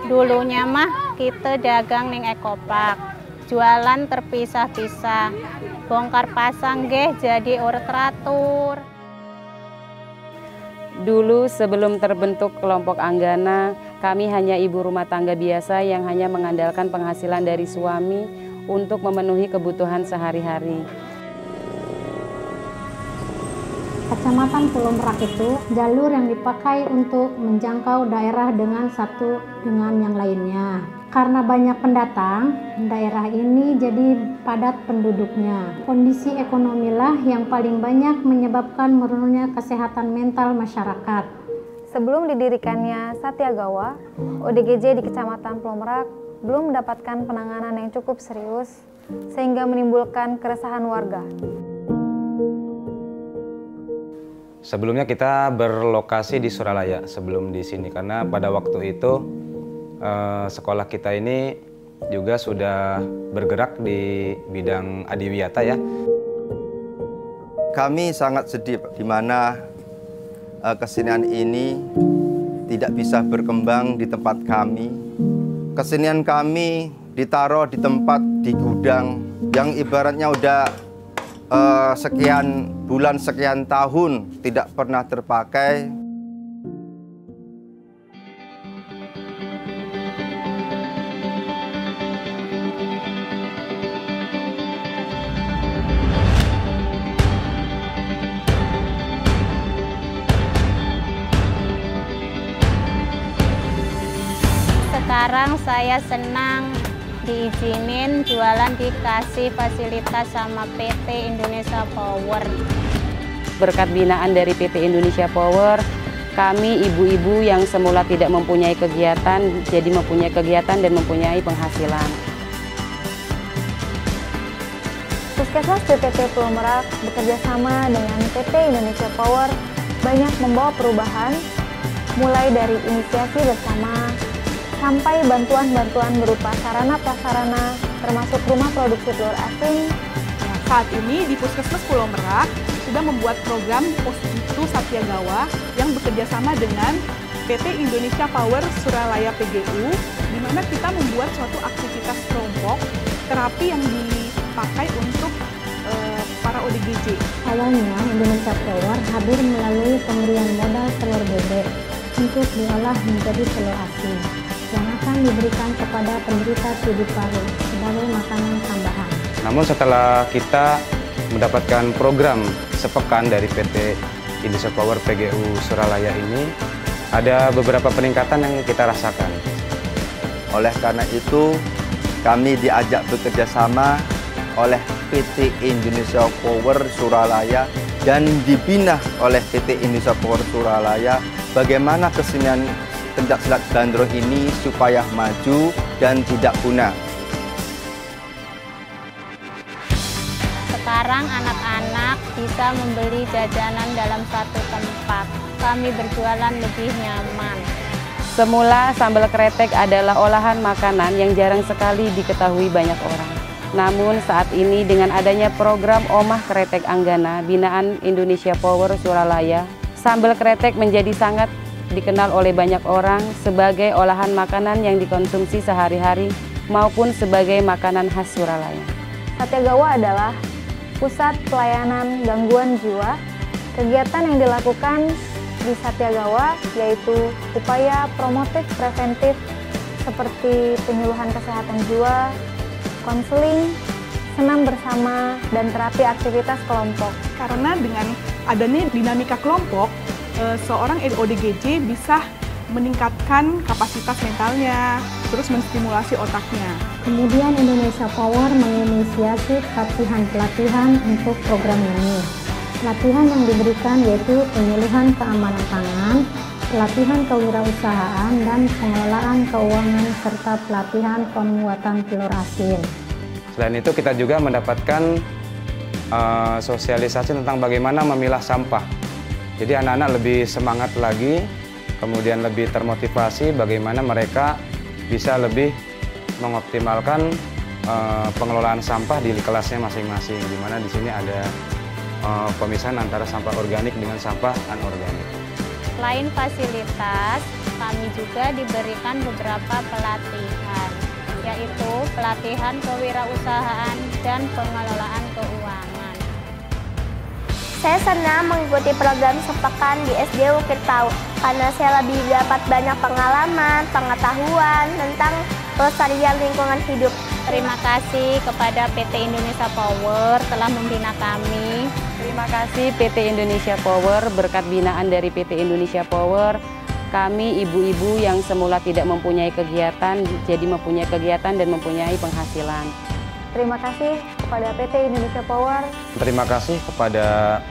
Dulunya mah kita dagang ning Ekopark, jualan terpisah-pisah, bongkar pasang jadi ora teratur. Dulu sebelum terbentuk kelompok Anggana, kami hanya ibu rumah tangga biasa yang hanya mengandalkan penghasilan dari suami untuk memenuhi kebutuhan sehari-hari. Kecamatan Pulau Merak itu jalur yang dipakai untuk menjangkau daerah dengan satu dengan yang lainnya. Karena banyak pendatang, daerah ini jadi padat penduduknya. Kondisi ekonomilah yang paling banyak menyebabkan menurunnya kesehatan mental masyarakat. Sebelum didirikannya Satyagawa, ODGJ di Kecamatan Pulau Merak belum mendapatkan penanganan yang cukup serius sehingga menimbulkan keresahan warga. Sebelumnya kita berlokasi di Suralaya sebelum di sini karena pada waktu itu sekolah kita ini juga sudah bergerak di bidang adiwiyata ya. Kami sangat sedih di mana kesenian ini tidak bisa berkembang di tempat kami. Kesenian kami ditaruh di tempat di gudang yang ibaratnya udah sekian bulan, sekian tahun tidak pernah terpakai. Sekarang saya senang diizinin jualan, dikasih fasilitas sama PT Indonesia Power. Berkat binaan dari PT Indonesia Power, kami ibu-ibu yang semula tidak mempunyai kegiatan, jadi mempunyai kegiatan dan mempunyai penghasilan. Puskesmas PPT Pulau Merak bekerja sama dengan PT Indonesia Power banyak membawa perubahan, mulai dari inisiasi bersama, sampai bantuan-bantuan berupa sarana-prasarana, termasuk rumah produksi telur asin. Nah, saat ini di Puskesmas Pulau Merak sudah membuat program Posyandu Satyagawa yang bekerjasama dengan PT Indonesia Power Suralaya PGU, di mana kita membuat suatu aktivitas kelompok terapi yang dipakai untuk para ODGJ. Awalnya Indonesia Power hadir melalui pemberian modal telur bebek untuk diolah menjadi telur asin yang akan diberikan kepada penderita TB paru sebagai makanan tambahan. Namun setelah kita mendapatkan program sepekan dari PT Indonesia Power PGU Suralaya ini, ada beberapa peningkatan yang kita rasakan. Oleh karena itu, kami diajak bekerja sama oleh PT Indonesia Power Suralaya dan dibina oleh PT Indonesia Power Suralaya bagaimana kesenian pencaksilat Gandro ini supaya maju dan tidak punah. Sekarang anak-anak bisa membeli jajanan dalam satu tempat. Kami berjualan lebih nyaman. Semula sambal kretek adalah olahan makanan yang jarang sekali diketahui banyak orang. Namun saat ini dengan adanya program Omah Kretek Anggana binaan Indonesia Power Suralaya, sambal kretek menjadi sangat dikenal oleh banyak orang sebagai olahan makanan yang dikonsumsi sehari-hari maupun sebagai makanan khas Suralaya. Satyagawa adalah pusat pelayanan gangguan jiwa. Kegiatan yang dilakukan di Satyagawa yaitu upaya promotif preventif seperti penyuluhan kesehatan jiwa, konseling, senam bersama, dan terapi aktivitas kelompok. Karena dengan adanya dinamika kelompok, seorang ODGJ bisa meningkatkan kapasitas mentalnya, terus menstimulasi otaknya. Kemudian Indonesia Power menginisiasi pelatihan untuk program ini. Pelatihan yang diberikan yaitu penyuluhan keamanan pangan, pelatihan kewirausahaan, dan pengelolaan keuangan, serta pelatihan pembuatan telur asin. Selain itu kita juga mendapatkan sosialisasi tentang bagaimana memilah sampah. Jadi anak-anak lebih semangat lagi, kemudian lebih termotivasi bagaimana mereka bisa lebih mengoptimalkan pengelolaan sampah di kelasnya masing-masing. Di mana di sini ada pemisahan antara sampah organik dengan sampah anorganik. Selain fasilitas, kami juga diberikan beberapa pelatihan, yaitu pelatihan kewirausahaan dan pengelolaan keuangan. Saya senang mengikuti program sepekan di SD Bukit Tau karena saya lebih dapat banyak pengalaman, pengetahuan tentang pelestarian lingkungan hidup. Terima kasih kepada PT Indonesia Power telah membina kami. Terima kasih PT Indonesia Power, berkat binaan dari PT Indonesia Power, kami ibu-ibu yang semula tidak mempunyai kegiatan, jadi mempunyai kegiatan dan mempunyai penghasilan. Terima kasih kepada PT Indonesia Power. Terima kasih kepada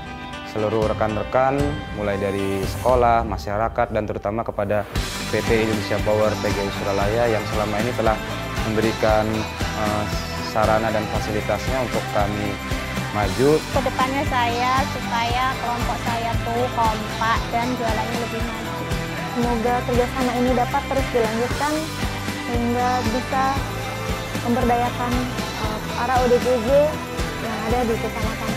seluruh rekan-rekan, mulai dari sekolah, masyarakat, dan terutama kepada PT Indonesia Power PGU Suralaya yang selama ini telah memberikan sarana dan fasilitasnya untuk kami maju. Kedepannya saya supaya kelompok saya tuh kompak dan jualannya lebih maju. Semoga kerjasama ini dapat terus dilanjutkan sehingga bisa memberdayakan para ODGJ yang ada di kecamatan.